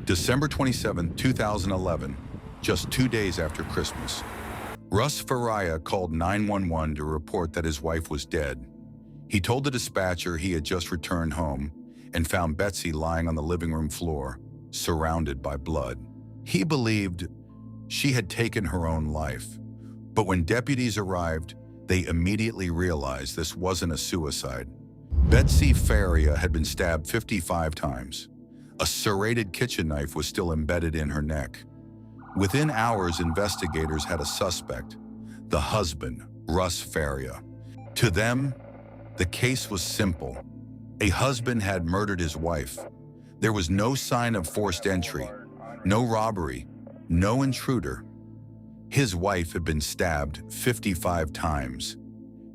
December 27, 2011, just 2 days after Christmas, Russ Faria called 911 to report that his wife was dead. He told the dispatcher he had just returned home and found Betsy lying on the living room floor, surrounded by blood. He believed she had taken her own life, but when deputies arrived, they immediately realized this wasn't a suicide. Betsy Faria had been stabbed 55 times. A serrated kitchen knife was still embedded in her neck. Within hours, investigators had a suspect, the husband, Russ Faria. To them, the case was simple. A husband had murdered his wife. There was no sign of forced entry, no robbery, no intruder. His wife had been stabbed 55 times,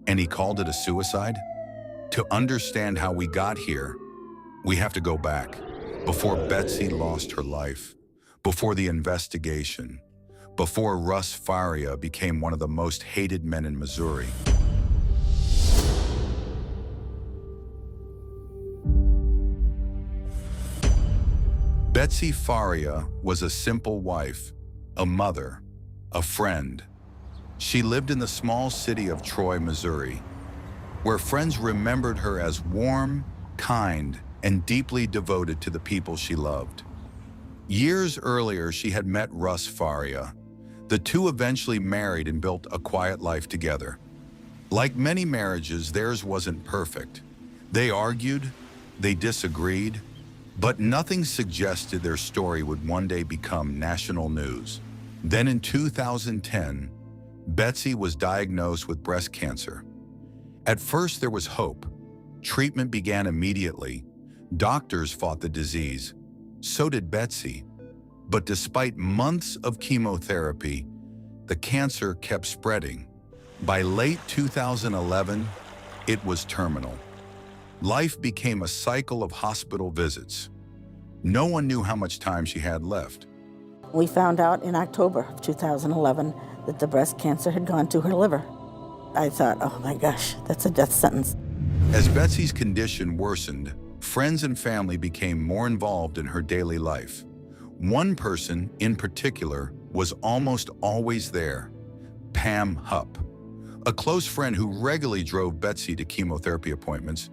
and he called it a suicide? To understand how we got here, we have to go back, before Betsy lost her life, before the investigation, before Russ Faria became one of the most hated men in Missouri. Betsy Faria was a simple wife, a mother, a friend. She lived in the small city of Troy, Missouri, where friends remembered her as warm, kind, and deeply devoted to the people she loved. Years earlier, she had met Russ Faria. The two eventually married and built a quiet life together. Like many marriages, theirs wasn't perfect. They argued, they disagreed, but nothing suggested their story would one day become national news. Then in 2010, Betsy was diagnosed with breast cancer. At first, there was hope. Treatment began immediately. Doctors fought the disease. So did Betsy. But despite months of chemotherapy, the cancer kept spreading. By late 2011, it was terminal. Life became a cycle of hospital visits. No one knew how much time she had left. We found out in October of 2011 that the breast cancer had gone to her liver. I thought, oh my gosh, that's a death sentence. As Betsy's condition worsened, friends and family became more involved in her daily life. One person, in particular, was almost always there, Pam Hupp, a close friend who regularly drove Betsy to chemotherapy appointments,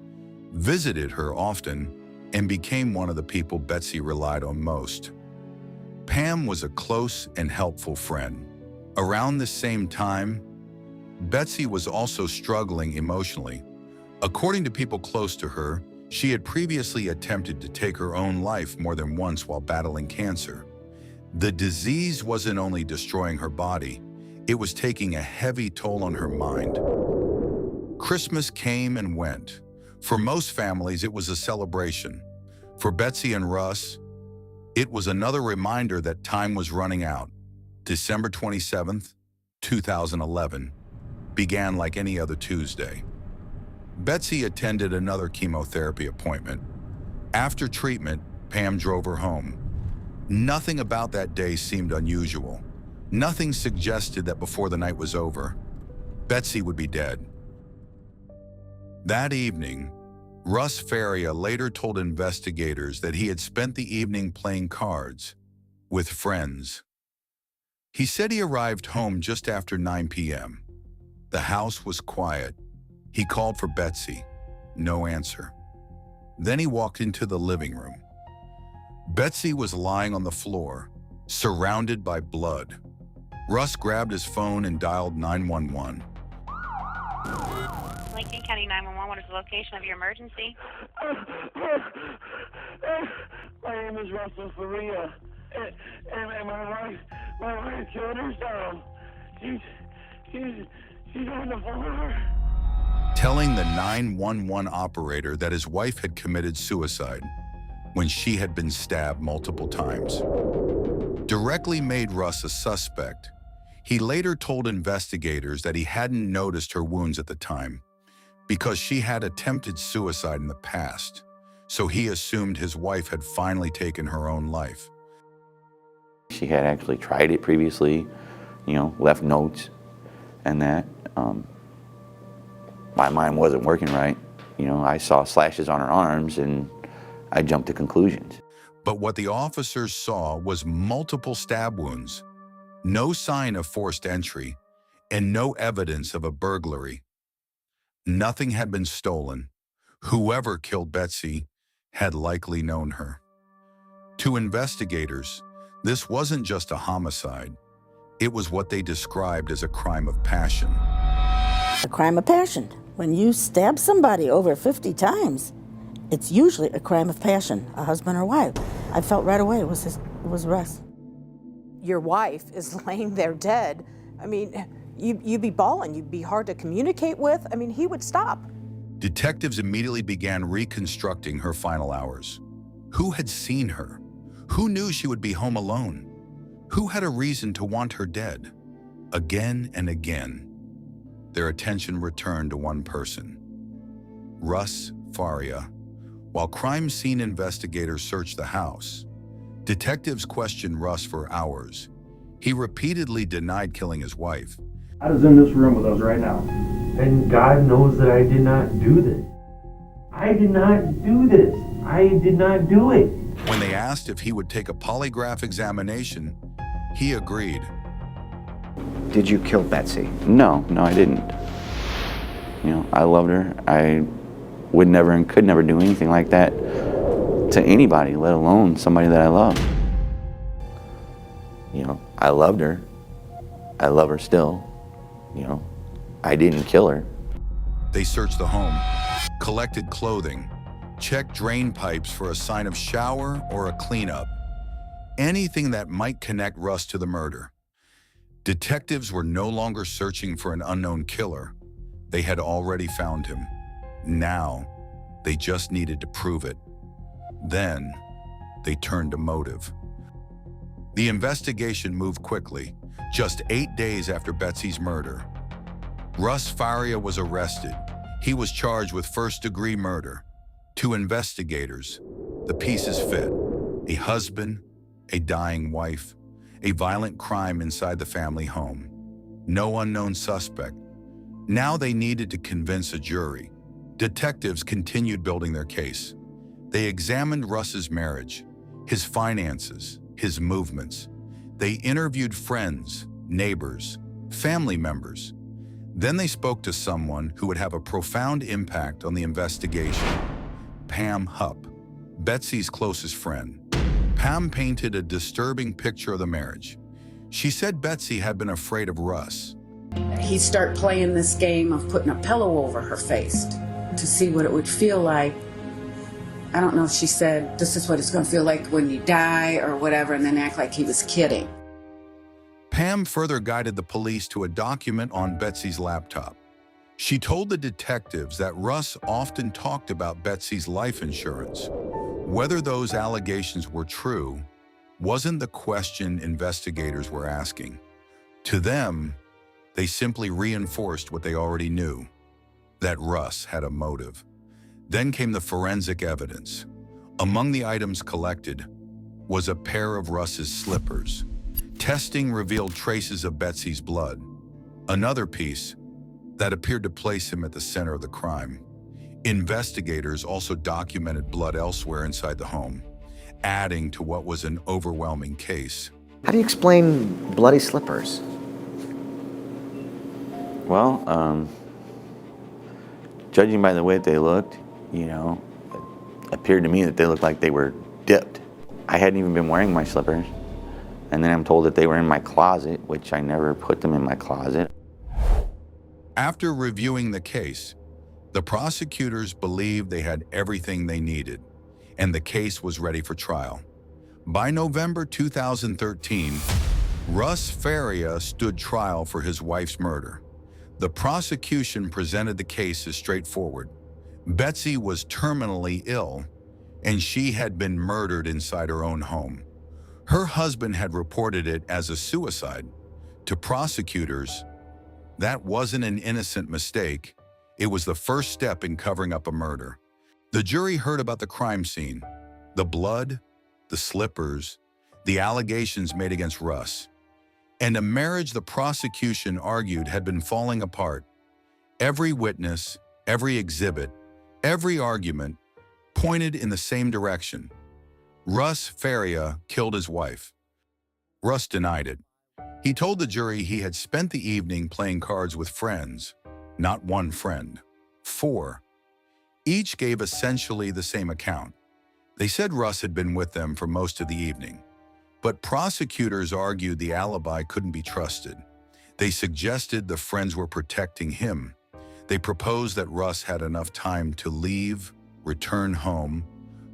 visited her often, and became one of the people Betsy relied on most. Pam was a close and helpful friend. Around the same time, Betsy was also struggling emotionally. According to people close to her, she had previously attempted to take her own life more than once while battling cancer. The disease wasn't only destroying her body, it was taking a heavy toll on her mind. Christmas came and went. For most families, it was a celebration. For Betsy and Russ, it was another reminder that time was running out. December 27th, 2011, began like any other Tuesday. Betsy attended another chemotherapy appointment. After treatment, Pam drove her home. Nothing about that day seemed unusual. Nothing suggested that before the night was over, Betsy would be dead. That evening, Russ Faria later told investigators that he had spent the evening playing cards with friends. He said he arrived home just after 9 p.m. The house was quiet. He called for Betsy. No answer. Then he walked into the living room. Betsy was lying on the floor, surrounded by blood. Russ grabbed his phone and dialed 911. Lincoln County 911, what is the location of your emergency? My name is Russ Faria, and my wife killed herself. She's on the floor. Telling the 911 operator that his wife had committed suicide when she had been stabbed multiple times. Directly made Russ a suspect. He later told investigators that he hadn't noticed her wounds at the time because she had attempted suicide in the past, so he assumed his wife had finally taken her own life. She had actually tried it previously, left notes and that. My mind wasn't working right. I saw slashes on her arms and I jumped to conclusions. But what the officers saw was multiple stab wounds, no sign of forced entry, and no evidence of a burglary. Nothing had been stolen. Whoever killed Betsy had likely known her. To investigators, this wasn't just a homicide. It was what they described as a crime of passion. A crime of passion. When you stab somebody over 50 times, it's usually a crime of passion, a husband or wife. I felt right away it was Russ. Your wife is laying there dead. I mean, you'd be bawling, you'd be hard to communicate with. I mean, he would stop. Detectives immediately began reconstructing her final hours. Who had seen her? Who knew she would be home alone? Who had a reason to want her dead? Again and again, their attention returned to one person, Russ Faria. While crime scene investigators searched the house, detectives questioned Russ for hours. He repeatedly denied killing his wife. God is in this room with us right now. And God knows that I did not do this. I did not do this. I did not do it. When they asked if he would take a polygraph examination, he agreed. Did you kill Betsy? No, I didn't. You know, I loved her. I would never and could never do anything like that to anybody, let alone somebody that I love. You know, I loved her. I love her still. You know, I didn't kill her. They searched the home, collected clothing, checked drain pipes for a sign of shower or a cleanup. Anything that might connect Russ to the murder. Detectives were no longer searching for an unknown killer. They had already found him. Now, they just needed to prove it. Then, they turned to motive. The investigation moved quickly. Just 8 days after Betsy's murder, Russ Faria was arrested. He was charged with first-degree murder. To investigators, the pieces fit. A husband, a dying wife, a violent crime inside the family home. No unknown suspect. Now they needed to convince a jury. Detectives continued building their case. They examined Russ's marriage, his finances, his movements. They interviewed friends, neighbors, family members. Then they spoke to someone who would have a profound impact on the investigation. Pam Hupp, Betsy's closest friend. Pam painted a disturbing picture of the marriage. She said Betsy had been afraid of Russ. He'd start playing this game of putting a pillow over her face to see what it would feel like. I don't know if she said, this is what it's going to feel like when you die or whatever, and then act like he was kidding. Pam further guided the police to a document on Betsy's laptop. She told the detectives that Russ often talked about Betsy's life insurance. Whether those allegations were true wasn't the question investigators were asking. To them, they simply reinforced what they already knew, that Russ had a motive. Then came the forensic evidence. Among the items collected was a pair of Russ's slippers. Testing revealed traces of Betsy's blood. Another piece that appeared to place him at the center of the crime. Investigators also documented blood elsewhere inside the home, adding to what was an overwhelming case. How do you explain bloody slippers? Well, judging by the way that they looked, you know, it appeared to me that they looked like they were dipped. I hadn't even been wearing my slippers. And then I'm told that they were in my closet, which I never put them in my closet. After reviewing the case, the prosecutors believed they had everything they needed, and the case was ready for trial. By November 2013, Russ Faria stood trial for his wife's murder. The prosecution presented the case as straightforward. Betsy was terminally ill, and she had been murdered inside her own home. Her husband had reported it as a suicide. To prosecutors, that wasn't an innocent mistake. It was the first step in covering up a murder. The jury heard about the crime scene, the blood, the slippers, the allegations made against Russ, and a marriage the prosecution argued had been falling apart. Every witness, every exhibit, every argument pointed in the same direction. Russ Faria killed his wife. Russ denied it. He told the jury he had spent the evening playing cards with friends, not one friend, 4. Each gave essentially the same account. They said Russ had been with them for most of the evening, but prosecutors argued the alibi couldn't be trusted. They suggested the friends were protecting him. They proposed that Russ had enough time to leave, return home,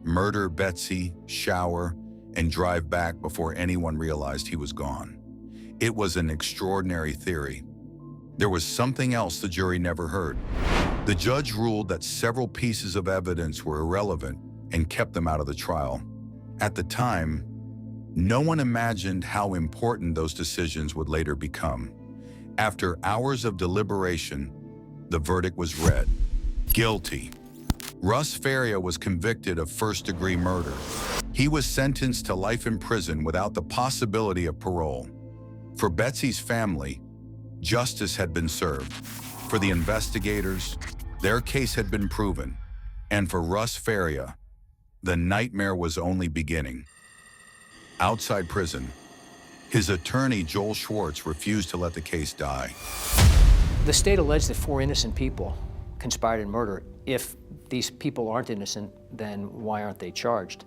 murder Betsy, shower, and drive back before anyone realized he was gone. It was an extraordinary theory. There was something else the jury never heard. The judge ruled that several pieces of evidence were irrelevant and kept them out of the trial. At the time, no one imagined how important those decisions would later become. After hours of deliberation, the verdict was read. Guilty. Russ Faria was convicted of first-degree murder. He was sentenced to life in prison without the possibility of parole. For Betsy's family, justice had been served. For the investigators, their case had been proven. And for Russ Faria, the nightmare was only beginning. Outside prison, his attorney, Joel Schwartz, refused to let the case die. The state alleged that 4 innocent people conspired in murder. If these people aren't innocent, then why aren't they charged?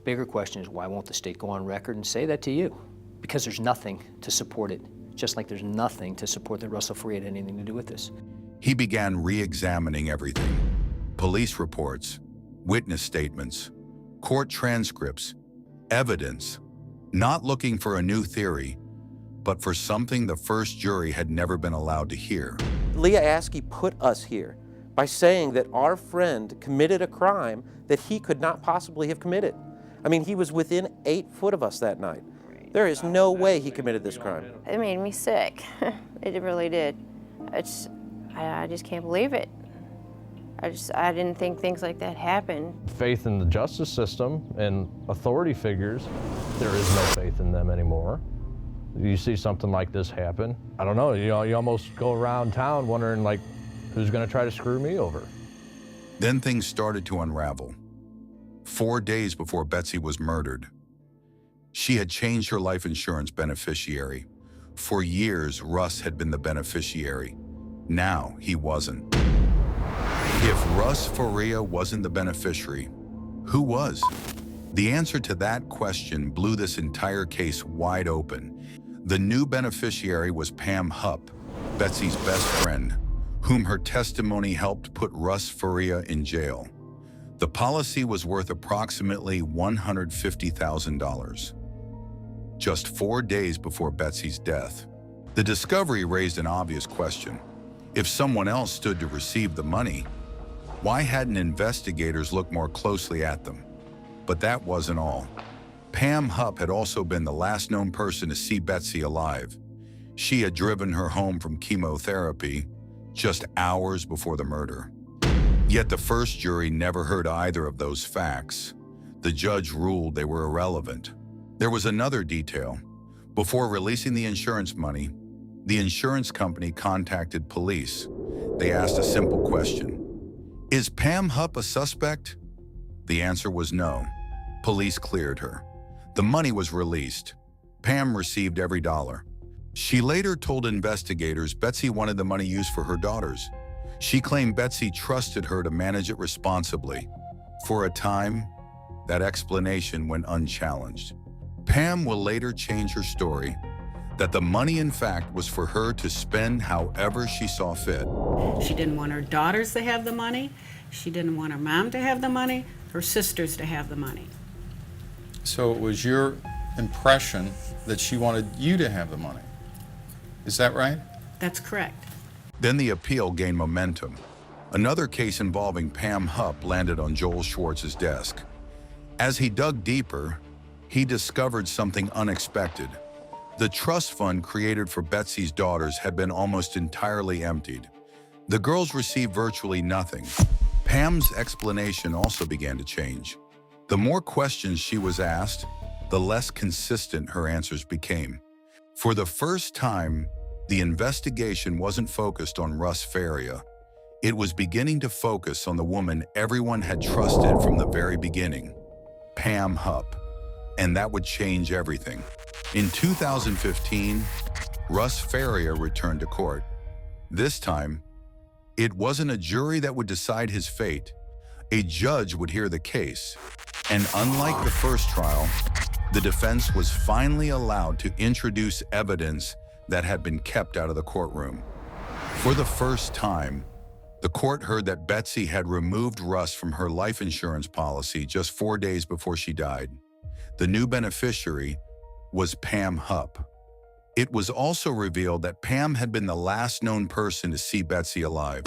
Bigger question is, why won't the state go on record and say that to you? Because there's nothing to support it, just like there's nothing to support that Russell Faria had anything to do with this. He began re-examining everything. Police reports, witness statements, court transcripts, evidence, not looking for a new theory, but for something the first jury had never been allowed to hear. Leah Askey put us here by saying that our friend committed a crime that he could not possibly have committed. I mean, he was within 8 foot of us that night. There is no way he committed this crime. It made me sick. It really did. I just can't believe it. I didn't think things like that happened. Faith in the justice system and authority figures, there is no faith in them anymore. You see something like this happen, I don't know, you almost go around town wondering, like, who's gonna try to screw me over? Then things started to unravel. 4 days before Betsy was murdered, she had changed her life insurance beneficiary. For years, Russ had been the beneficiary. Now he wasn't. If Russ Faria wasn't the beneficiary, who was? The answer to that question blew this entire case wide open. The new beneficiary was Pam Hupp, Betsy's best friend, whom her testimony helped put Russ Faria in jail. The policy was worth approximately $150,000. Just 4 days before Betsy's death, the discovery raised an obvious question. If someone else stood to receive the money, why hadn't investigators looked more closely at them? But that wasn't all. Pam Hupp had also been the last known person to see Betsy alive. She had driven her home from chemotherapy just hours before the murder. Yet the first jury never heard either of those facts. The judge ruled they were irrelevant. There was another detail. Before releasing the insurance money, the insurance company contacted police. They asked a simple question. Is Pam Hupp a suspect? The answer was no. Police cleared her. The money was released. Pam received every dollar. She later told investigators Betsy wanted the money used for her daughters. She claimed Betsy trusted her to manage it responsibly. For a time, that explanation went unchallenged. Pam will later change her story, that the money in fact was for her to spend however she saw fit. She didn't want her daughters to have the money. She didn't want her mom to have the money, her sisters to have the money. So it was your impression that she wanted you to have the money. Is that right? That's correct. Then the appeal gained momentum. Another case involving Pam Hupp landed on Joel Schwartz's desk. As he dug deeper, he discovered something unexpected. The trust fund created for Betsy's daughters had been almost entirely emptied. The girls received virtually nothing. Pam's explanation also began to change. The more questions she was asked, the less consistent her answers became. For the first time, the investigation wasn't focused on Russ Faria. It was beginning to focus on the woman everyone had trusted from the very beginning, Pam Hupp, and that would change everything. In 2015, Russ Faria returned to court. This time, it wasn't a jury that would decide his fate. A judge would hear the case, and unlike the first trial, the defense was finally allowed to introduce evidence that had been kept out of the courtroom. For the first time, the court heard that Betsy had removed Russ from her life insurance policy just 4 days before she died. The new beneficiary was Pam Hupp. It was also revealed that Pam had been the last known person to see Betsy alive.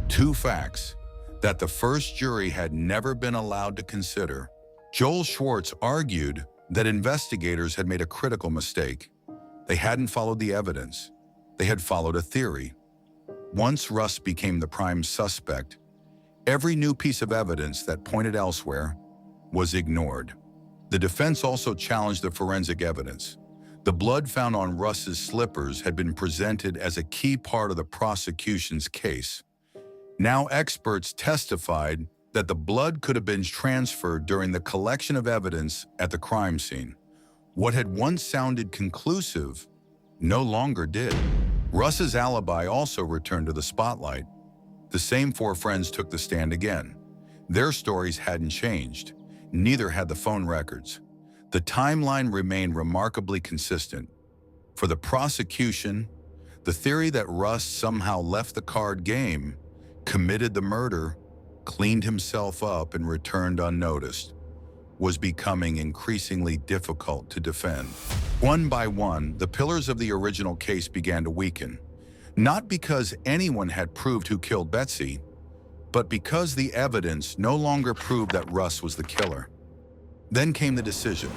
Two facts that the first jury had never been allowed to consider. Joel Schwartz argued that investigators had made a critical mistake. They hadn't followed the evidence. They had followed a theory. Once Russ became the prime suspect, every new piece of evidence that pointed elsewhere was ignored. The defense also challenged the forensic evidence. The blood found on Russ's slippers had been presented as a key part of the prosecution's case. Now experts testified that the blood could have been transferred during the collection of evidence at the crime scene. What had once sounded conclusive no longer did. Russ's alibi also returned to the spotlight. The same four friends took the stand again. Their stories hadn't changed. Neither had the phone records. The timeline remained remarkably consistent. For the prosecution, the theory that Russ somehow left the card game, committed the murder, cleaned himself up, and returned unnoticed, was becoming increasingly difficult to defend. One by one, the pillars of the original case began to weaken, not because anyone had proved who killed Betsy, but because the evidence no longer proved that Russ was the killer. Then came the decision.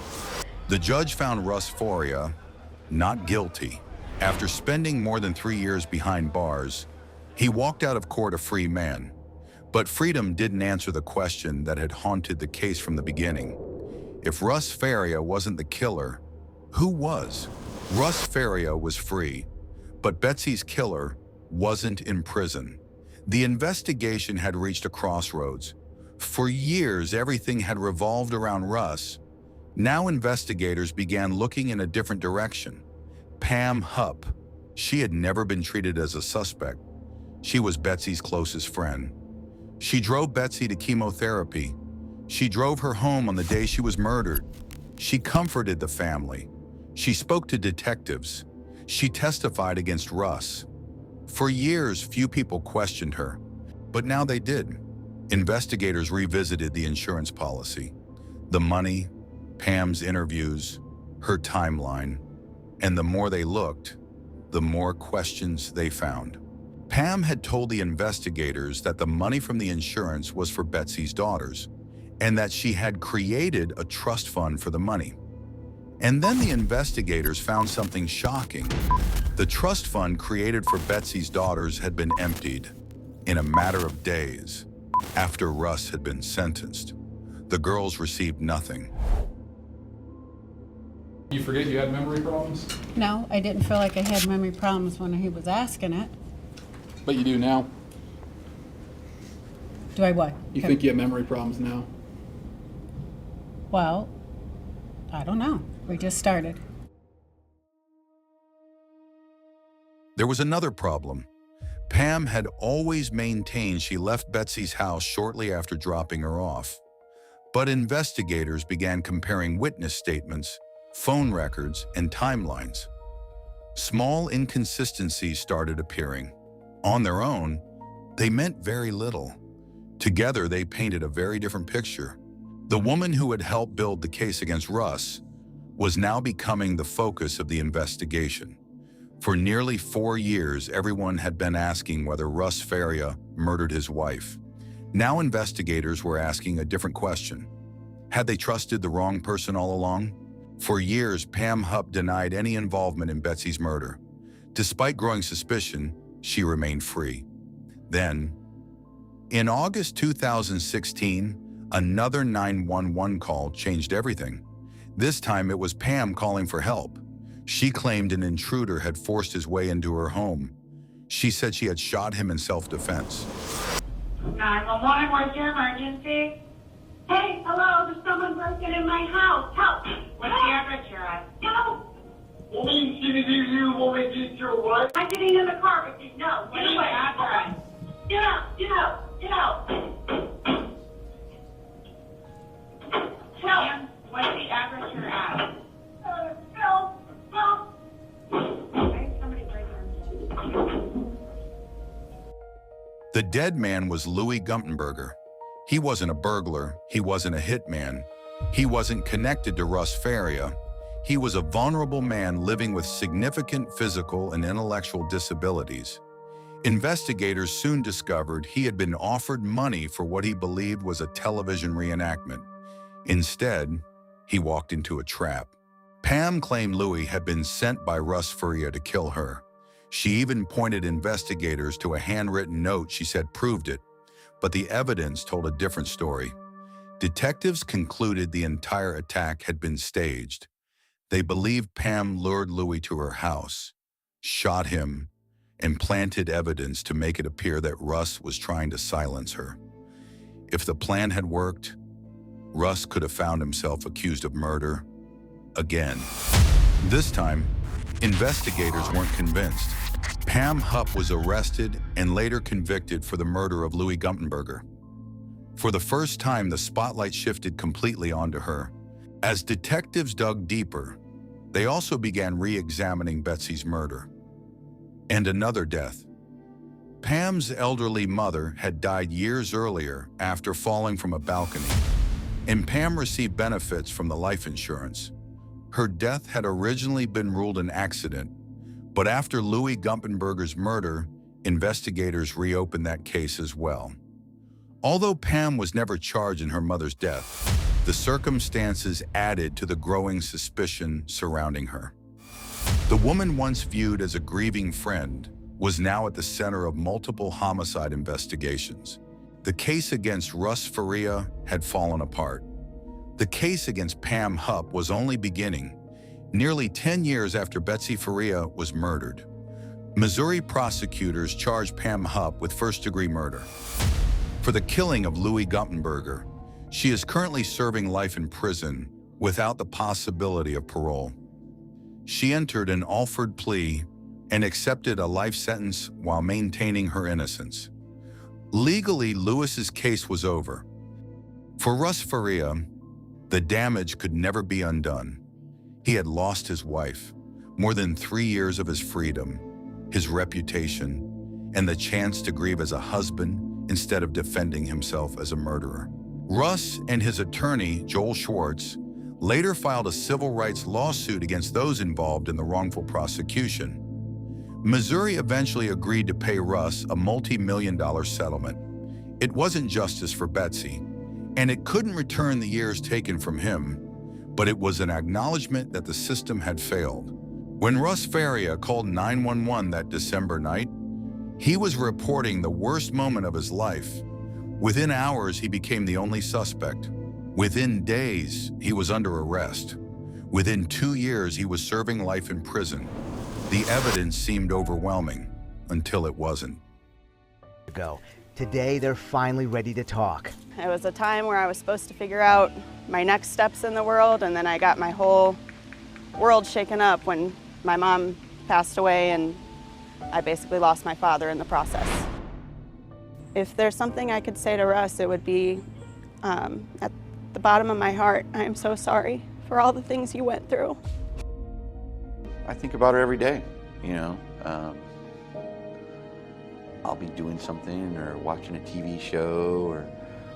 The judge found Russ Faria not guilty. After spending more than 3 years behind bars, he walked out of court a free man. But freedom didn't answer the question that had haunted the case from the beginning. If Russ Faria wasn't the killer, who was? Russ Faria was free, but Betsy's killer wasn't in prison. The investigation had reached a crossroads. For years, everything had revolved around Russ. Now investigators began looking in a different direction. Pam Hupp. She had never been treated as a suspect. She was Betsy's closest friend. She drove Betsy to chemotherapy. She drove her home on the day she was murdered. She comforted the family. She spoke to detectives. She testified against Russ. For years, few people questioned her, but now they did. Investigators revisited the insurance policy, the money, Pam's interviews, her timeline, and the more they looked, the more questions they found. Pam had told the investigators that the money from the insurance was for Betsy's daughters, and that she had created a trust fund for the money. And then the investigators found something shocking. The trust fund created for Betsy's daughters had been emptied in a matter of days after Russ had been sentenced. The girls received nothing. You forget you had memory problems? No, I didn't feel like I had memory problems when he was asking it. But you do now? Do I what? You think you have memory problems now? Well, I don't know. We just started. There was another problem. Pam had always maintained she left Betsy's house shortly after dropping her off. But investigators began comparing witness statements, phone records, and timelines. Small inconsistencies started appearing. On their own, they meant very little. Together, they painted a very different picture. The woman who had helped build the case against Russ was now becoming the focus of the investigation. For nearly 4 years, everyone had been asking whether Russ Faria murdered his wife. Now investigators were asking a different question. Had they trusted the wrong person all along? For years, Pam Hupp denied any involvement in Betsy's murder. Despite growing suspicion, she remained free. Then, in August 2016, another 911 call changed everything. This time it was Pam calling for help. She claimed an intruder had forced his way into her home. She said she had shot him in self-defense. 911, what's your emergency? Hey, hello, there's someone breaking in my house. Help! What's the address you're at? Help! Woman, you woman, did your what? I'm getting in the car with you. No, What's the address? Get out, get out, get out. Ma'am, what's the address you're at? Help, help. Okay, somebody break in. The dead man was Louis Gumpenberger. He wasn't a burglar. He wasn't a hitman. He wasn't connected to Russ Faria. He was a vulnerable man living with significant physical and intellectual disabilities. Investigators soon discovered he had been offered money for what he believed was a television reenactment. Instead, he walked into a trap. Pam claimed Louis had been sent by Russ Faria to kill her. She even pointed investigators to a handwritten note she said proved it, but the evidence told a different story. Detectives concluded the entire attack had been staged. They believed Pam lured Louis to her house, shot him, and planted evidence to make it appear that Russ was trying to silence her. If the plan had worked, Russ could have found himself accused of murder again. This time, investigators weren't convinced. Pam Hupp was arrested and later convicted for the murder of Louis Gumpenberger. For the first time, the spotlight shifted completely onto her. As detectives dug deeper, they also began re-examining Betsy's murder. And another death. Pam's elderly mother had died years earlier after falling from a balcony, and Pam received benefits from the life insurance. Her death had originally been ruled an accident, but after Louis Gumpenberger's murder, investigators reopened that case as well. Although Pam was never charged in her mother's death, the circumstances added to the growing suspicion surrounding her. The woman once viewed as a grieving friend was now at the center of multiple homicide investigations. The case against Russ Faria had fallen apart. The case against Pam Hupp was only beginning, nearly 10 years after Betsy Faria was murdered. Missouri prosecutors charged Pam Hupp with first-degree murder for the killing of Louis Gumpenberger. She is currently serving life in prison without the possibility of parole. She entered an offered plea and accepted a life sentence while maintaining her innocence. Legally, Lewis's case was over. For Russ Faria, the damage could never be undone. He had lost his wife, more than 3 years of his freedom, his reputation, and the chance to grieve as a husband instead of defending himself as a murderer. Russ and his attorney, Joel Schwartz, later filed a civil rights lawsuit against those involved in the wrongful prosecution. Missouri eventually agreed to pay Russ a multi-million-dollar settlement. It wasn't justice for Betsy, and it couldn't return the years taken from him, but it was an acknowledgement that the system had failed. When Russ Faria called 911 that December night, he was reporting the worst moment of his life. Within hours, he became the only suspect. Within days, he was under arrest. Within 2 years, he was serving life in prison. The evidence seemed overwhelming until it wasn't. Today, they're finally ready to talk. It was a time where I was supposed to figure out my next steps in the world, and then I got my whole world shaken up when my mom passed away, and I basically lost my father in the process. If there's something I could say to Russ, it would be, at the bottom of my heart, I am so sorry for all the things you went through. I think about her every day, you know. I'll be doing something or watching a TV show or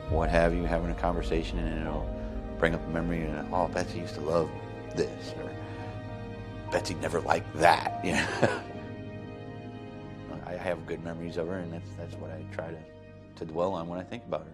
what have you, having a conversation, and it'll bring up a memory and, oh, Betsy used to love this, or Betsy never liked that, you know. I have good memories of her, and that's what I try to dwell on when I think about her.